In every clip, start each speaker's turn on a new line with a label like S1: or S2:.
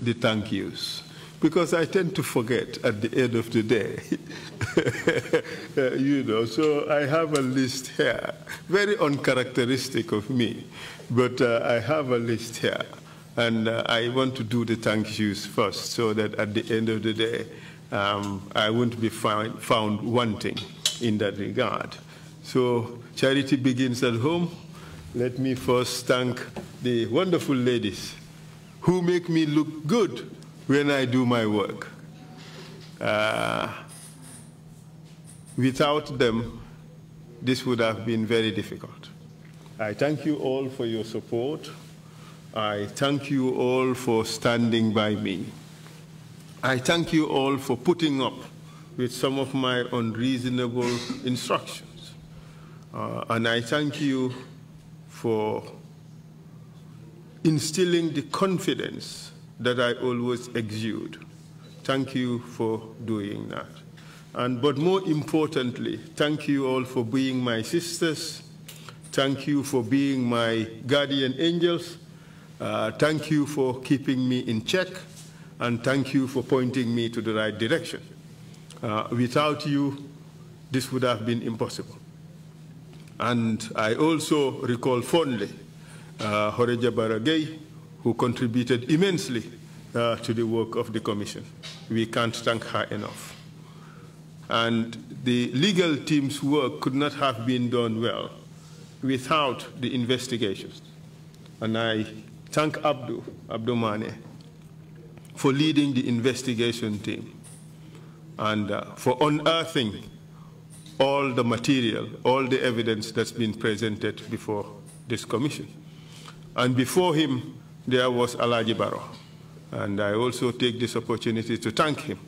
S1: the thank yous, because I tend to forget at the end of the day. You know, so I have a list here, very uncharacteristic of me, but I have a list here, and I want to do the thank yous first, so that at the end of the day, I won't be found wanting in that regard. So charity begins at home. Let me first thank the wonderful ladies who make me look good when I do my work. Without them, this would have been very difficult. I thank you all for your support. I thank you all for standing by me. I thank you all for putting up with some of my unreasonable instructions. And I thank you for instilling the confidence that I always exude. Thank you for doing that. But more importantly, thank you all for being my sisters. Thank you for being my guardian angels. Thank you for keeping me in check. And thank you for pointing me to the right direction. Without you, this would have been impossible. And I also recall fondly Horeja Baragay, who contributed immensely to the work of the Commission. We can't thank her enough. And the legal team's work could not have been done well without the investigations. And I thank Abdou Mane, for leading the investigation team and for unearthing all the material, all the evidence that's been presented before this commission. And before him, there was Alaji Barrow. And I also take this opportunity to thank him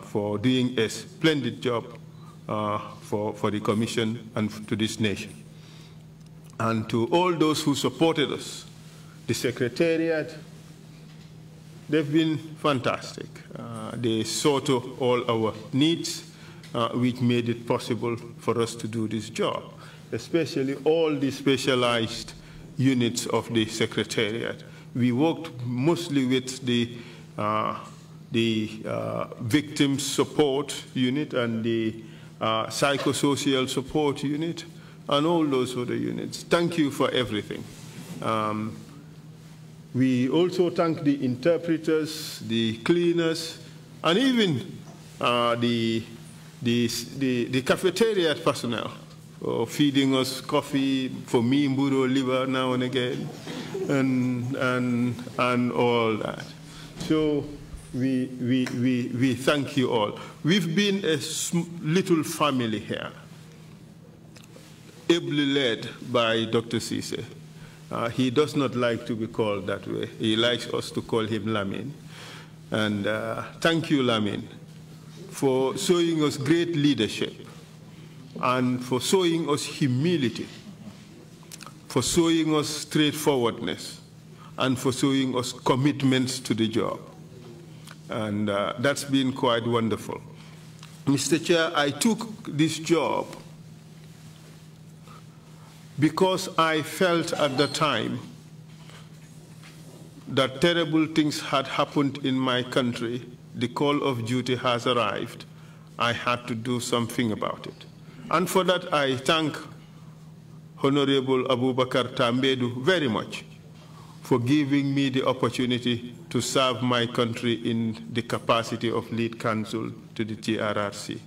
S1: for doing a splendid job for the commission and to this nation. And to all those who supported us, the Secretariat, they've been fantastic. They saw to all our needs, which made it possible for us to do this job, especially all the specialized units of the Secretariat. We worked mostly with the victim support unit and the psychosocial support unit and all those other units. Thank you for everything. We also thank the interpreters, the cleaners, and even the cafeteria personnel for feeding us coffee, for me, mburo liver now and again, and all that. So we thank you all. We've been a little family here, ably led by Dr. Cisse. He does not like to be called that way. He likes us to call him Lamin. And thank you, Lamin, for showing us great leadership and for showing us humility, for showing us straightforwardness, and for showing us commitments to the job. And that's been quite wonderful. Mr. Chair, I took this job because I felt at the time that terrible things had happened in my country. The call of duty has arrived. I had to do something about it. And for that, I thank Honorable Abubakar Tambedu very much for giving me the opportunity to serve my country in the capacity of lead counsel to the TRRC.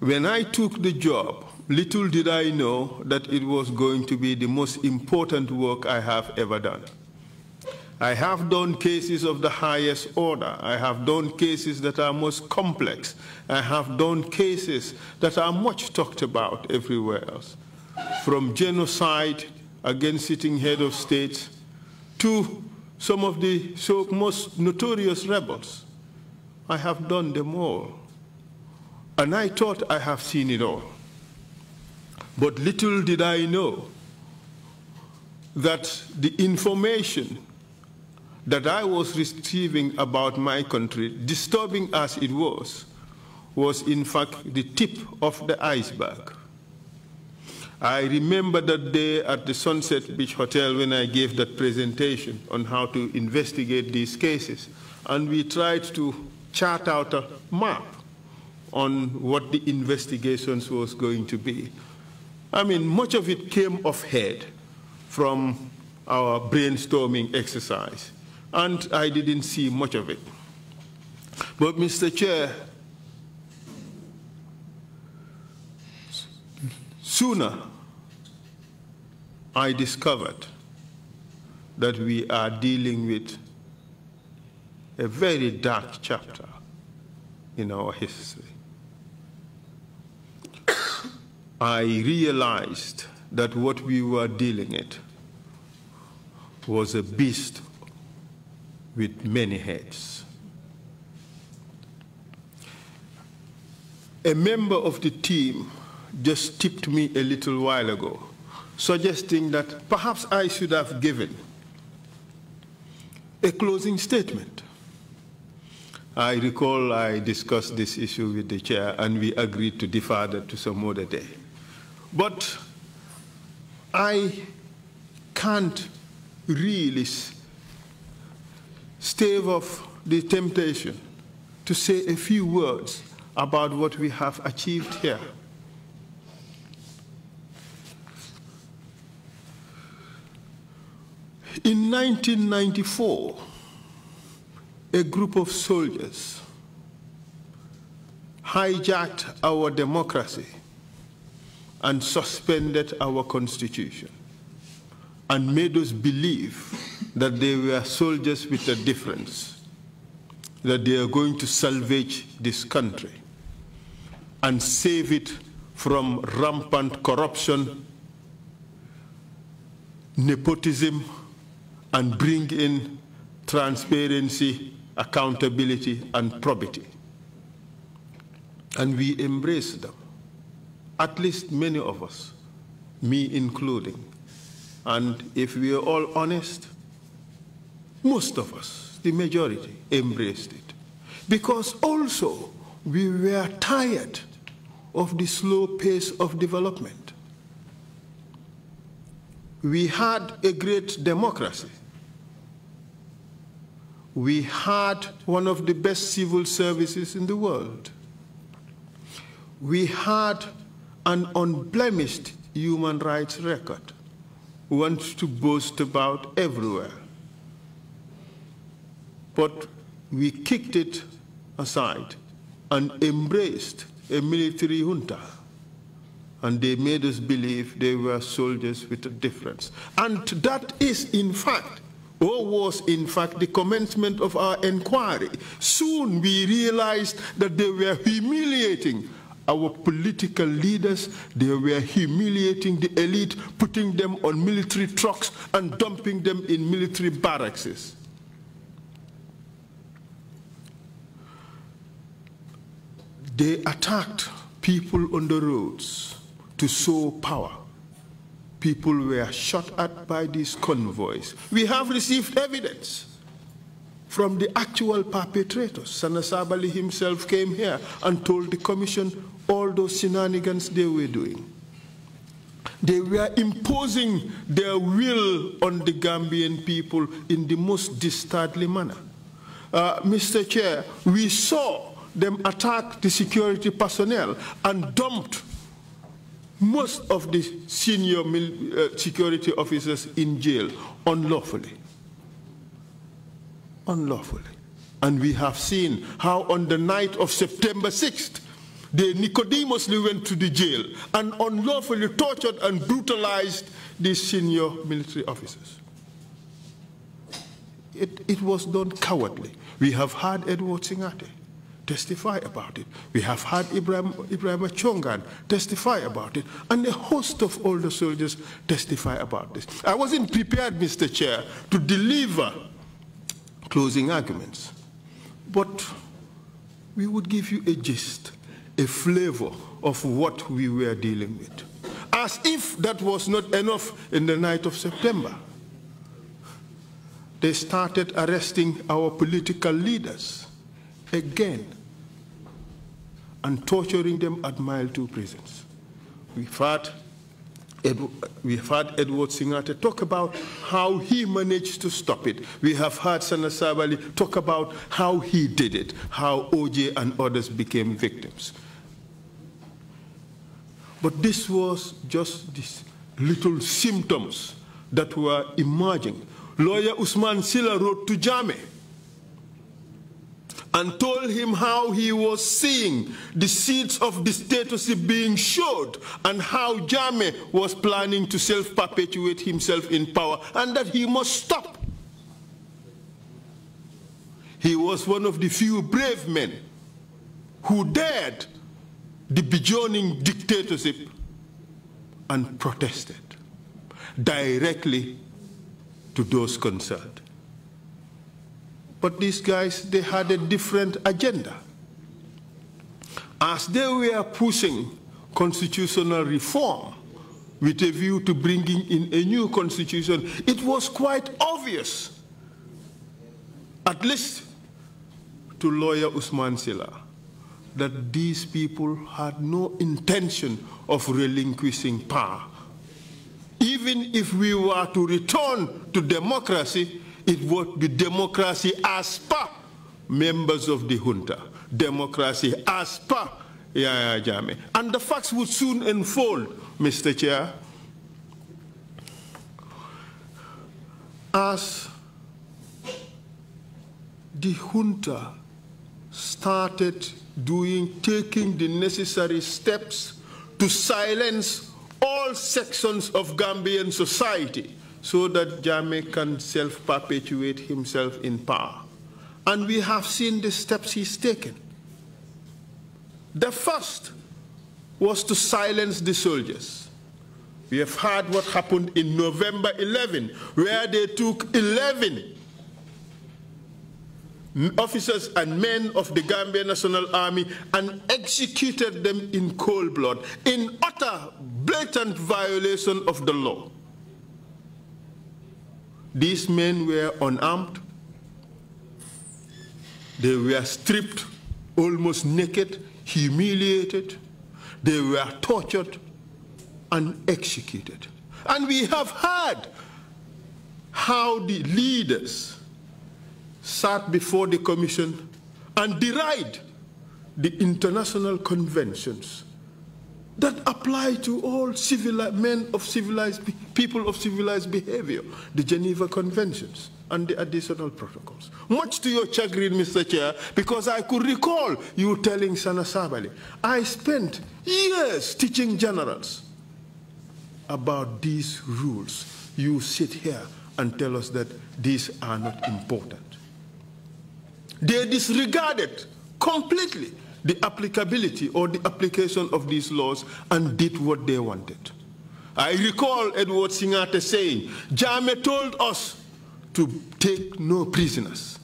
S1: When I took the job, little did I know that it was going to be the most important work I have ever done. I have done cases of the highest order. I have done cases that are most complex. I have done cases that are much talked about everywhere else, from genocide against sitting head of states to some of the most notorious rebels. I have done them all. And I thought I have seen it all. But little did I know that the information that I was receiving about my country, disturbing as it was in fact the tip of the iceberg. I remember that day at the Sunset Beach Hotel when I gave that presentation on how to investigate these cases. And we tried to chart out a map on what the investigations was going to be. I mean, much of it came off head from our brainstorming exercise, and I didn't see much of it. But, Mr. Chair, sooner I discovered that we are dealing with a very dark chapter in our history. I realized that what we were dealing with was a beast with many heads. A member of the team just tipped me a little while ago, suggesting that perhaps I should have given a closing statement. I recall I discussed this issue with the chair, and we agreed to defer that to some other day. But I can't really stave off the temptation to say a few words about what we have achieved here. In 1994, a group of soldiers hijacked our democracy and suspended our constitution and made us believe that they were soldiers with a difference, that they are going to salvage this country and save it from rampant corruption, nepotism, and bring in transparency, accountability, and probity. And we embraced them, at least many of us, me including. And if we are all honest, most of us, the majority, embraced it. Because also we were tired of the slow pace of development. We had a great democracy. We had one of the best civil services in the world. We had an unblemished human rights record, one to boast about everywhere. But we kicked it aside and embraced a military junta, and they made us believe they were soldiers with a difference. And that is, in fact, or was in fact the commencement of our inquiry. Soon we realized that they were humiliating our political leaders, they were humiliating the elite, putting them on military trucks and dumping them in military barracks. They attacked people on the roads to show power. People were shot at by these convoys. We have received evidence from the actual perpetrators. Sana Sabali himself came here and told the commission all those shenanigans they were doing. They were imposing their will on the Gambian people in the most dastardly manner. Mr. Chair, we saw them attack the security personnel and dumped most of the senior security officers in jail unlawfully. Unlawfully. And we have seen how on the night of September 6th, they Nicodemously went to the jail and unlawfully tortured and brutalized these senior military officers. It was done cowardly. We have had Edward Singate testify about it. We have had Ibrahim Chongan testify about it, and a host of older soldiers testify about this. I wasn't prepared, Mr. Chair, to deliver closing arguments, but we would give you a gist, a flavor of what we were dealing with. As if that was not enough, in the night of September, they started arresting our political leaders again and torturing them at Mile 2 prisons. We've had We have had Edward Singate talk about how he managed to stop it. We have heard Sana Sabali talk about how he did it, how OJ and others became victims. But this was just these little symptoms that were emerging. Lawyer Usman Silla wrote to Jammeh and told him how he was seeing the seeds of dictatorship being showed and how Jammeh was planning to self-perpetuate himself in power and that he must stop. He was one of the few brave men who dared the burgeoning dictatorship and protested directly to those concerned. But these guys, they had a different agenda. As they were pushing constitutional reform with a view to bringing in a new constitution, it was quite obvious, at least to lawyer Usman Silla, that these people had no intention of relinquishing power. Even if we were to return to democracy, it would be democracy as per members of the junta, democracy as per Yahya Jammeh. And the facts would soon unfold, Mr. Chair. As the junta started taking the necessary steps to silence all sections of Gambian society so that Jammeh can self-perpetuate himself in power. And we have seen the steps he's taken. The first was to silence the soldiers. We have heard what happened in November 11, where they took 11 officers and men of the Gambian National Army and executed them in cold blood, in utter blatant violation of the law. These men were unarmed. They were stripped, almost naked, humiliated. They were tortured and executed. And we have heard how the leaders sat before the commission and derided the international conventions that apply to all men of civilized people of civilized behavior, the Geneva Conventions and the additional protocols. Much to your chagrin, Mr. Chair, because I could recall you telling Sana Sabali, I spent years teaching generals about these rules. You sit here and tell us that these are not important. They disregarded completely the applicability or the application of these laws and did what they wanted. I recall Edward Singate saying, Jammeh told us to take no prisoners.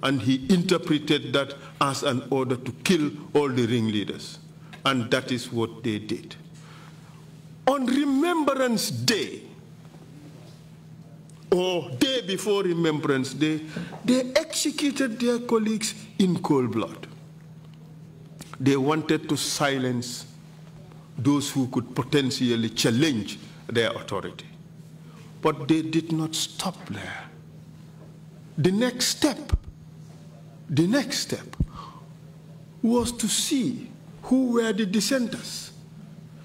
S1: And he interpreted that as an order to kill all the ringleaders. And that is what they did. On Remembrance Day, or day before Remembrance Day, they executed their colleagues in cold blood. They wanted to silence those who could potentially challenge their authority. But they did not stop there. The next step was to see who were the dissenters.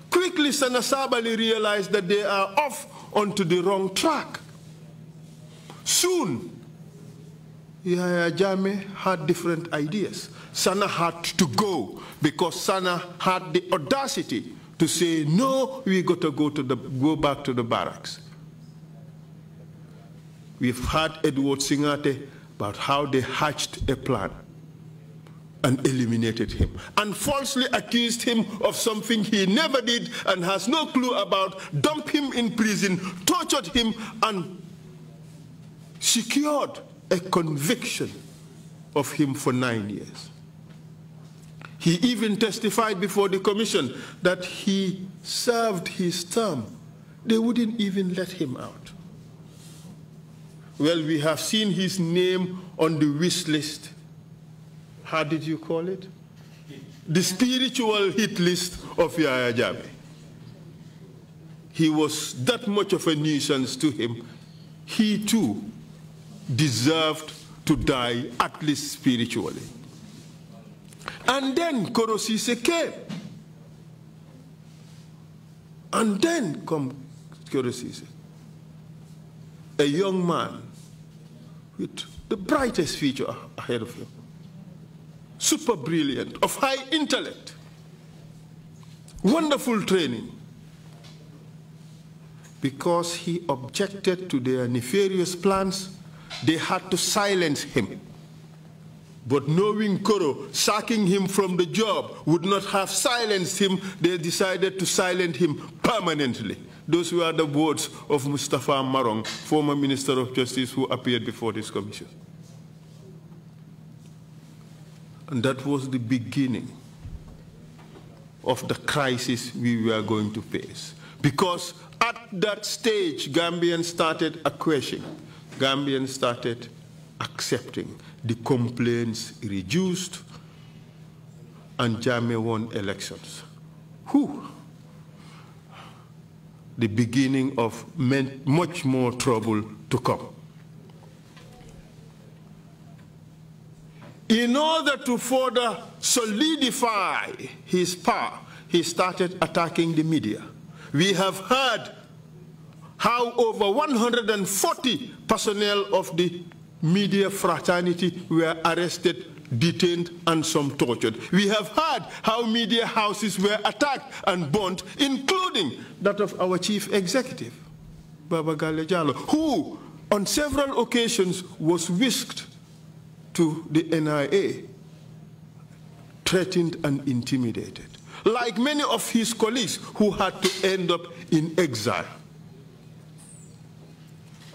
S1: Quickly, Sana Sabali realized that they are off onto the wrong track. Soon, Yahya Jammeh had different ideas. Sana had to go because Sana had the audacity to say, no, we got to go back to the barracks. We've heard Edward Singate about how they hatched a plan and eliminated him and falsely accused him of something he never did and has no clue about, dumped him in prison, tortured him, and secured a conviction of him for 9 years. He even testified before the commission that he served his term. They wouldn't even let him out. Well, we have seen his name on the wish list. How did you call it? The spiritual hit list of Yahya Jammeh. he was that much of a nuisance to him, he too deserved to die, at least spiritually. And then Koro Ceesay came. And then come Koro Ceesay, a young man with the brightest future ahead of him, super brilliant, of high intellect, wonderful training. Because he objected to their nefarious plans, they had to silence him. But knowing Koro, sacking him from the job would not have silenced him, they decided to silence him permanently. Those were the words of Mustafa Marong, former Minister of Justice, who appeared before this commission. And that was the beginning of the crisis we were going to face. Because at that stage, Gambians started acquiescing. Gambians started accepting. The complaints reduced, and Jammeh won elections. The beginning of much more trouble to come. In order to further solidify his power, he started attacking the media. We have heard how over 140 personnel of the media fraternity were arrested, detained, and some tortured. We have heard how media houses were attacked and burnt, including that of our chief executive, Baba Gale Jallow, who on several occasions was whisked to the NIA, threatened and intimidated, like many of his colleagues who had to end up in exile.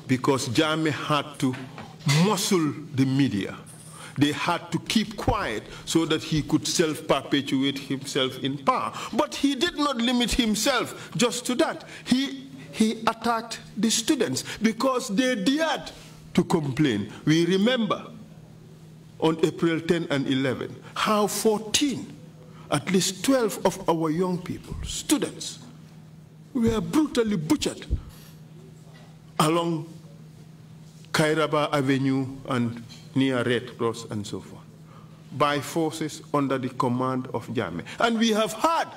S1: Because Jammeh had to muscle the media. They had to keep quiet so that he could self-perpetuate himself in power. But he did not limit himself just to that. He attacked the students because they dared to complain. We remember on April 10 and 11 how 14, at least 12 of our young people, students, were brutally butchered along Kairaba Avenue and near Red Cross and so forth, by forces under the command of Jammeh. And we have heard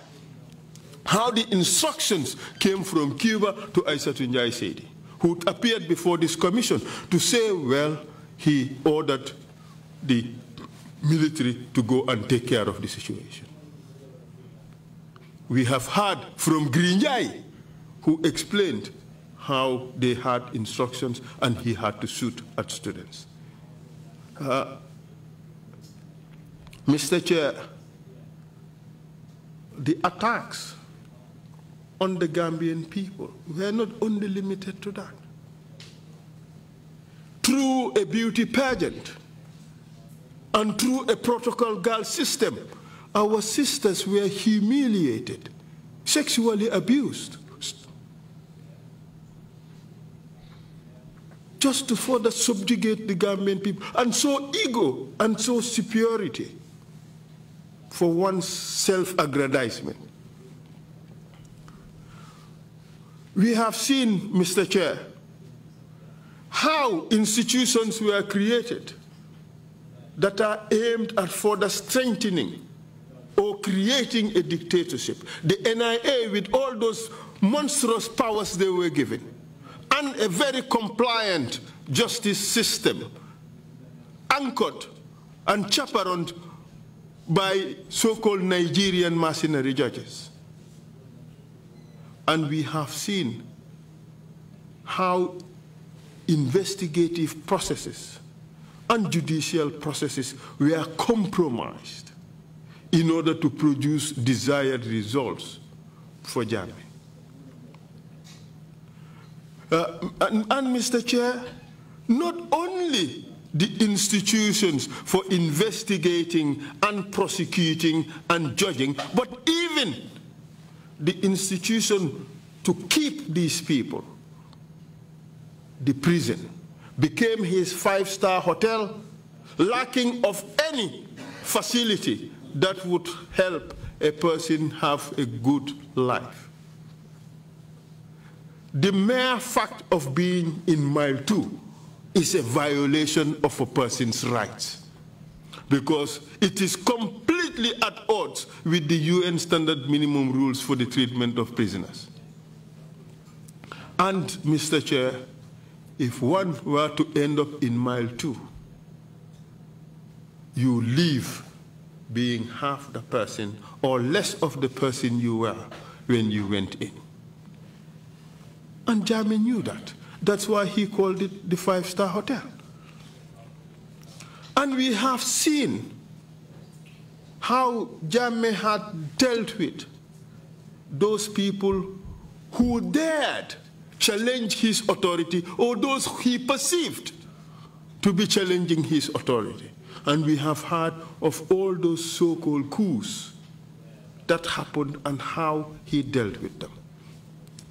S1: how the instructions came from Cuba to Aïssatou Ndiaye Seydi, who appeared before this commission to say, well, he ordered the military to go and take care of the situation. We have heard from Grinyai, who explained how they had instructions and he had to shoot at students. Mr. Chair, the attacks on the Gambian people were not only limited to that. Through a beauty pageant and through a protocol girl system, our sisters were humiliated, sexually abused, just to further subjugate the Gambian people, and so ego and so superiority for one's self-aggrandizement. We have seen, Mr. Chair, how institutions were created that are aimed at further strengthening or creating a dictatorship. The NIA, with all those monstrous powers they were given, and a very compliant justice system, anchored and chaperoned by so-called Nigerian mercenary judges. And we have seen how investigative processes and judicial processes were compromised in order to produce desired results for Jammeh. And Mr. Chair, not only the institutions for investigating and prosecuting and judging, but even the institution to keep these people, the prison, became his five-star hotel, lacking of any facility that would help a person have a good life. the mere fact of being in mile 2 is a violation of a person's rights, because it is completely at odds with the UN standard minimum rules for the treatment of prisoners. And, Mr. Chair, if one were to end up in mile 2, you leave being half the person or less of the person you were when you went in. And Jammeh knew that. That's why he called it the 5-star hotel. And we have seen how Jammeh had dealt with those people who dared challenge his authority, or those he perceived to be challenging his authority. And we have heard of all those so-called coups that happened and how he dealt with them.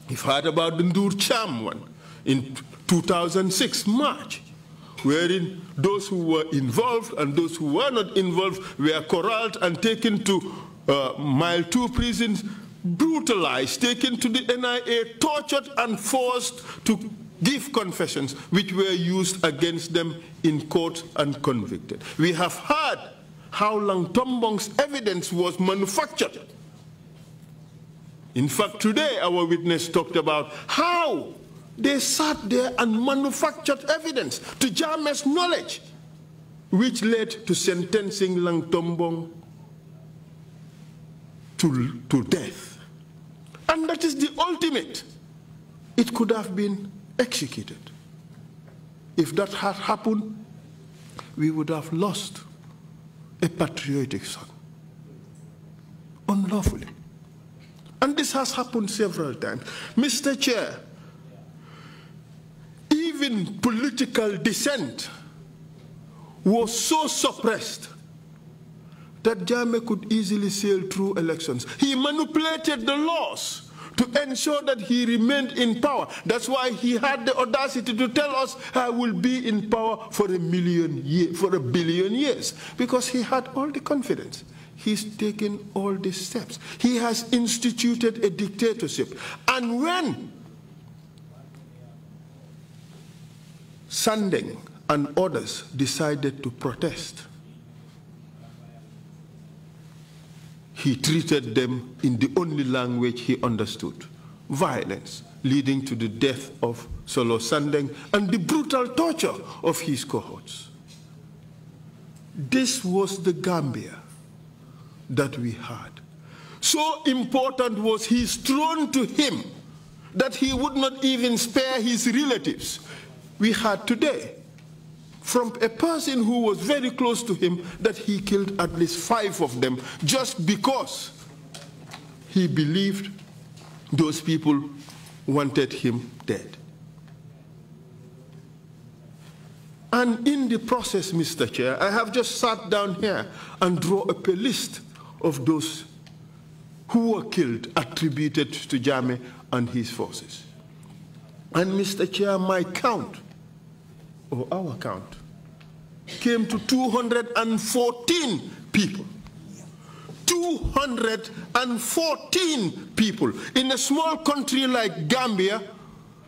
S1: We've heard about the Ndur Cham one in 2006, March, wherein those who were involved and those who were not involved were corralled and taken to mile 2 prisons, brutalized, taken to the NIA, tortured and forced to give confessions which were used against them in court and convicted. We have heard how Lang Tombong's evidence was manufactured. In fact, today our witness talked about how they sat there and manufactured evidence to Jammeh's knowledge, which led to sentencing Lang Tombong to death. And that is the ultimate. It could have been executed. If that had happened, we would have lost a patriotic son, unlawfully. And this has happened several times. Mr. Chair, even political dissent was so suppressed that Jammeh could easily sail through elections. He manipulated the laws to ensure that he remained in power. That's why he had the audacity to tell us, I will be in power for a billion years, because he had all the confidence. He's taken all these steps. He has instituted a dictatorship. And when Sandeng and others decided to protest, he treated them in the only language he understood: violence, leading to the death of Solo Sandeng and the brutal torture of his cohorts. This was the Gambia that we had. So important was his throne to him that he would not even spare his relatives. We had today from a person who was very close to him that he killed at least 5 of them just because he believed those people wanted him dead. And in the process, Mr. Chair, I have just sat down here and draw up a list of those who were killed attributed to Jammeh and his forces. And Mr. Chair, my count, or our count, came to 214 people. 214 people in a small country like Gambia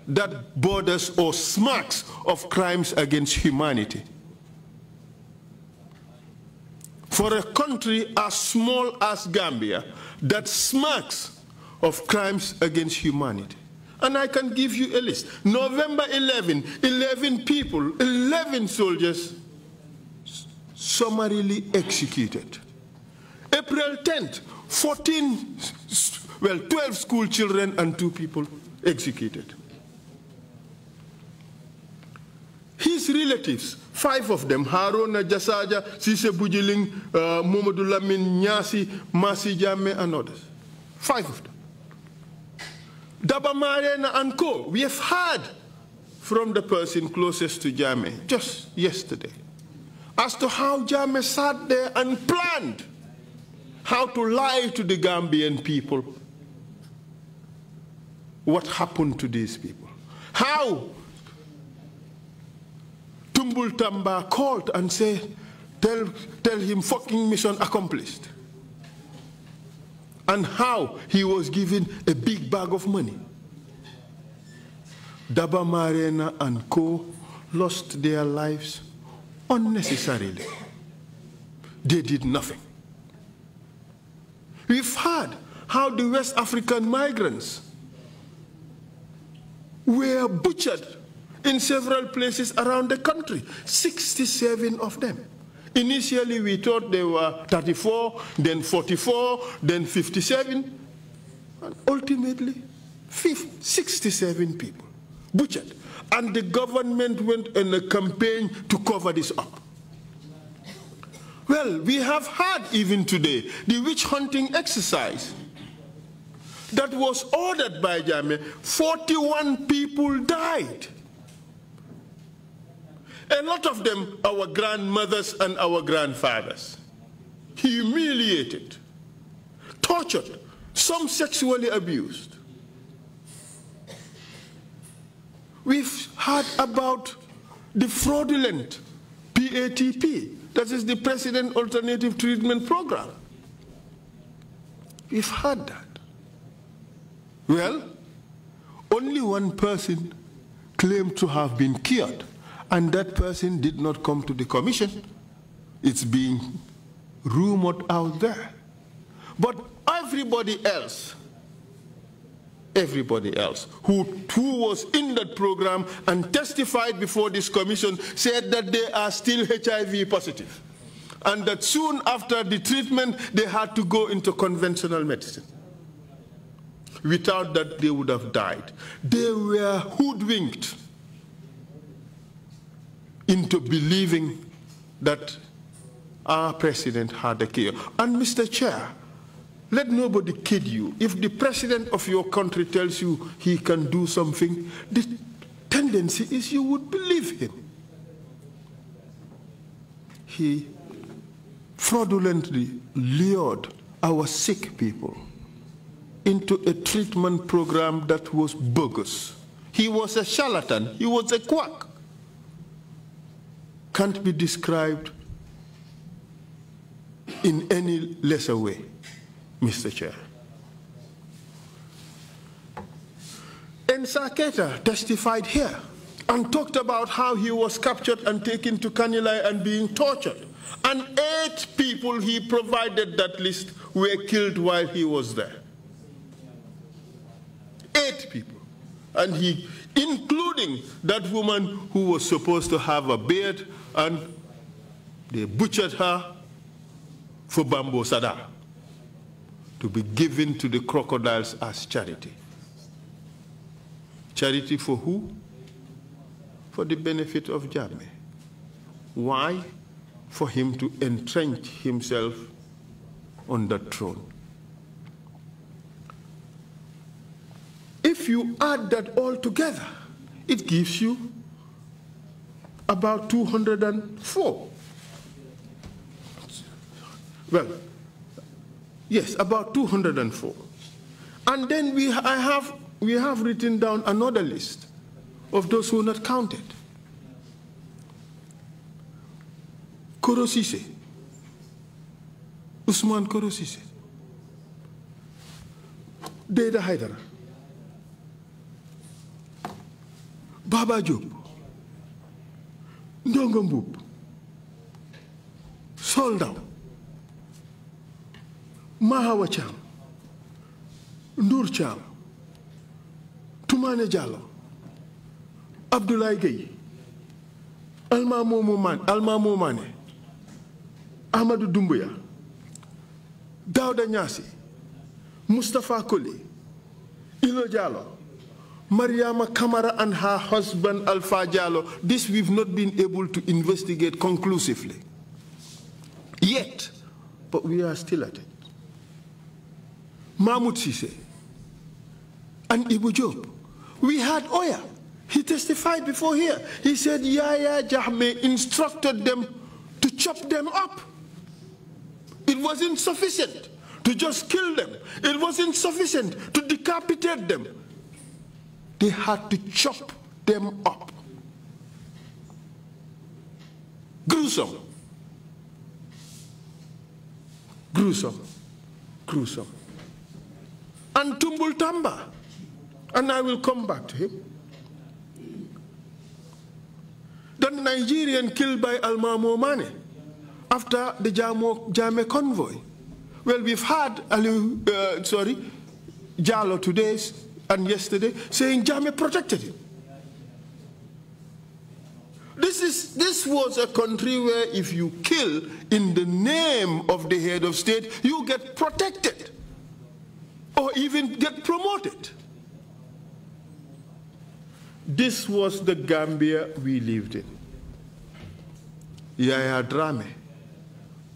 S1: that borders or smacks of crimes against humanity. For a country as small as Gambia that smacks of crimes against humanity. And I can give you a list. November 11, 11 people, 11 soldiers summarily executed. April 10th, 12 school children and 2 people executed. His relatives, 5 of them, Haruna Jasaja, Sise Bujiling, Momadou Lamin Nyasi, Masi Jammeh, and others. 5 of them. Daba Marena and Co. We have heard from the person closest to Jammeh just yesterday as to how Jammeh sat there and planned how to lie to the Gambian people what happened to these people. How Tumbul Tamba called and said, tell him fucking mission accomplished. And how he was given a big bag of money. Daba Marena and co. lost their lives unnecessarily. They did nothing. We've heard how the West African migrants were butchered in several places around the country, 67 of them. Initially, we thought there were 34, then 44, then 57, and ultimately 67 people butchered. And the government went on a campaign to cover this up. Well, we have had even today the witch hunting exercise that was ordered by Jammeh. 41 people died. A lot of them our grandmothers and our grandfathers. Humiliated, tortured, some sexually abused. We've heard about the fraudulent PATP, that is the President Alternative Treatment Program. We've heard that. Well, only one person claimed to have been cured, and that person did not come to the commission. It's being rumored out there. But everybody else who was in that program and testified before this commission said that they are still HIV positive, and that soon after the treatment they had to go into conventional medicine. Without that, they would have died. They were hoodwinked into believing that our president had a cure. And Mr. Chair, let nobody kid you. If the president of your country tells you he can do something, the tendency is you would believe him. He fraudulently lured our sick people into a treatment program that was bogus. He was a charlatan. He was a quack. Can't be described in any lesser way, Mr. Chair. Esaa Faal'S testified here and talked about how he was captured and taken to Kanilai and being tortured. And 8 people, he provided that list, were killed while he was there. 8 people. And he, including that woman who was supposed to have a beard, and they butchered her for Bambo Sada to be given to the crocodiles as charity. Charity for who? For the benefit of Jammeh. Why? For him to entrench himself on that throne. If you add that all together, it gives you about 204. Well, yes, about 204. And then we have written down another list of those who are not counted. Korosise, Usman Korosise, Deda Haidara, Baba Diop, Ndongo Mboup, Soldaw, Mahawa Cham, Ndur Cham, Toumane Diallo, Abdoulaye Gueye, Alma Momane, Ahmadou Doumbouya, Daouda Niassi, Mustafa Koli, Ilo Diallo, Mariama Kamara and her husband Alpha Diallo. This we've not been able to investigate conclusively yet, but we are still at it. Mahmoud Sise and Ibu Job. We had Oya. He testified before here. He said Yahya Jammeh instructed them to chop them up. It wasn't sufficient to just kill them. It wasn't sufficient to decapitate them. They had to chop them up. Gruesome. Gruesome. Gruesome. And Tumbul Tamba, and I will come back to him. The Nigerian killed by Almamo Mane after the Jammeh convoy. Well, we've had Jallo today and yesterday saying Jammeh protected him. This was a country where if you kill in the name of the head of state, you get protected or even get promoted. This was the Gambia we lived in. Yaya Jammeh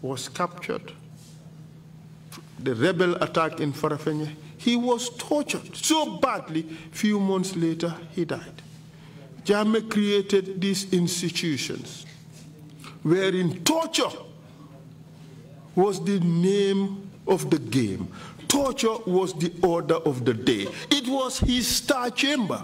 S1: was captured. The rebel attack in Farafenni, he was tortured so badly, few months later he died. Jammeh created these institutions wherein torture was the name of the game. Torture was the order of the day. It was his star chamber.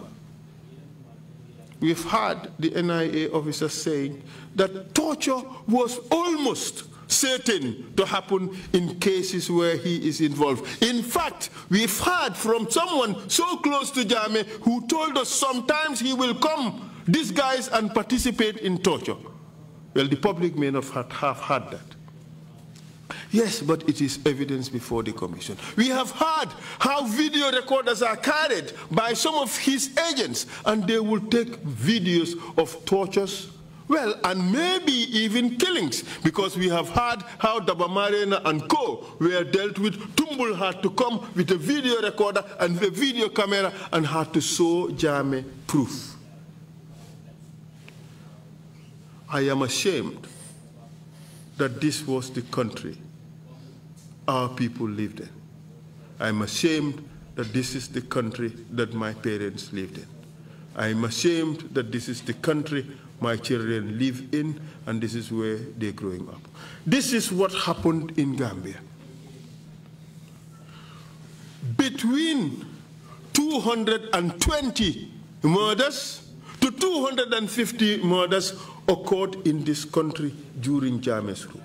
S1: We've heard the NIA officer saying that torture was almost certain to happen in cases where he is involved. In fact, we've heard from someone so close to Jammeh who told us sometimes he will come disguised and participate in torture. Well, the public may not have heard that. Yes, but it is evidence before the commission. We have heard how video recorders are carried by some of his agents, and they will take videos of tortures, well, and maybe even killings, because we have heard how Dabamarena and co were dealt with. Tumbul had to come with a video recorder and a video camera and had to show Jammeh proof. I am ashamed that this was the country our people lived in. I am ashamed that this is the country that my parents lived in. I am ashamed that this is the country my children live in, and this is where they're growing up. This is what happened in Gambia. Between 220 murders to 250 murders occurred in this country during Jammeh's rule,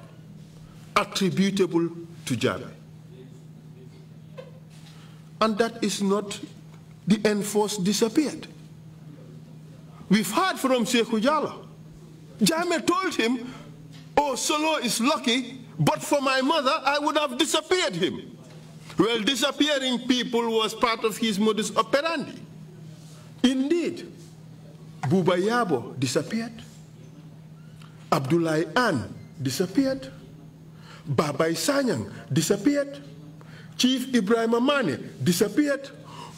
S1: attributable to Jammeh. And that is not the enforced disappeared. We've heard from Sekou Jallow. Jammeh told him, oh, Solo is lucky, but for my mother, I would have disappeared him. Well, disappearing people was part of his modus operandi. Indeed, Buba Yabo disappeared. Abdoulaye Anne disappeared. Babai Sanyang disappeared. Chief Ibrahim Amane disappeared.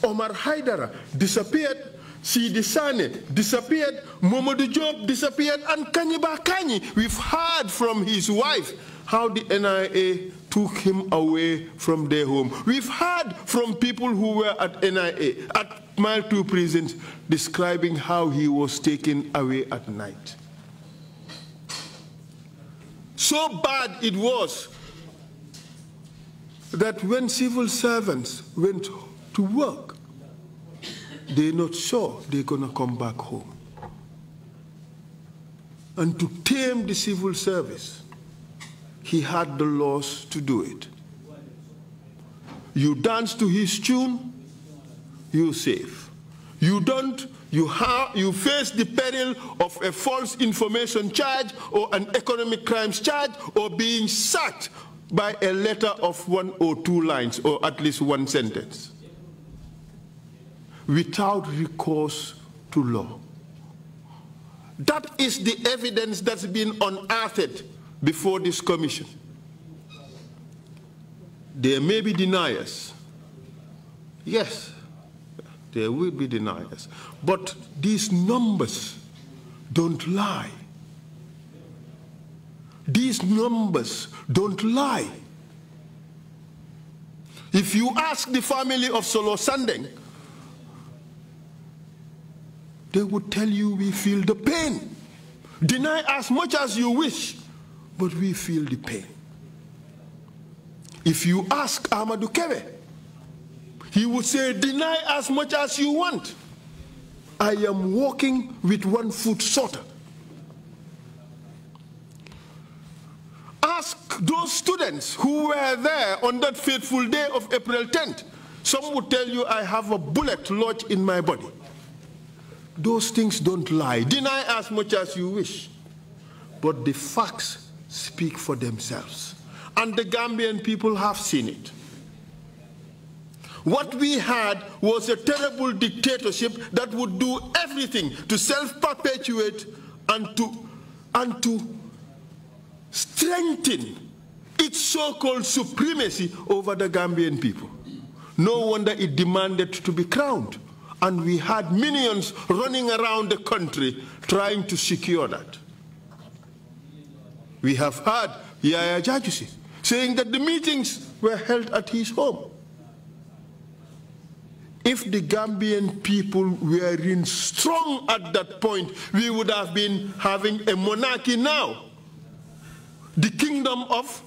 S1: Omar Haidara disappeared. Sidi Sane disappeared. Momodu Job disappeared. And Kanyiba Kanyi, we've heard from his wife how the NIA took him away from their home. We've heard from people who were at NIA, at Mile 2 prisons, describing how he was taken away at night. So bad it was that when civil servants went to work, they're not sure they're going to come back home. And to tame the civil service, he had the laws to do it. You dance to his tune, you're safe. You don't, you face the peril of a false information charge or an economic crimes charge or being sacked by a letter of 1 or 2 lines or at least 1 sentence without recourse to law. That is the evidence that's been unearthed before this commission. There may be deniers. Yes, there will be deniers. But these numbers don't lie. These numbers don't lie. If you ask the family of Solo Sandeng, they would tell you we feel the pain. Deny as much as you wish, but we feel the pain. If you ask Amadou Kebe, he would say, deny as much as you want. I am walking with 1 foot shorter. Ask those students who were there on that fateful day of April 10th. Some would tell you I have a bullet lodged in my body. those things don't lie. Deny as much as you wish. But the facts speak for themselves. And the Gambian people have seen it. What we had was a terrible dictatorship that would do everything to self-perpetuate and to strengthen its so-called supremacy over the Gambian people. No wonder it demanded to be crowned. And we had minions running around the country trying to secure that. We have heard Yaya Jajusi saying that the meetings were held at his home. If the Gambian people were in strong at that point, we would have been having a monarchy now. The kingdom of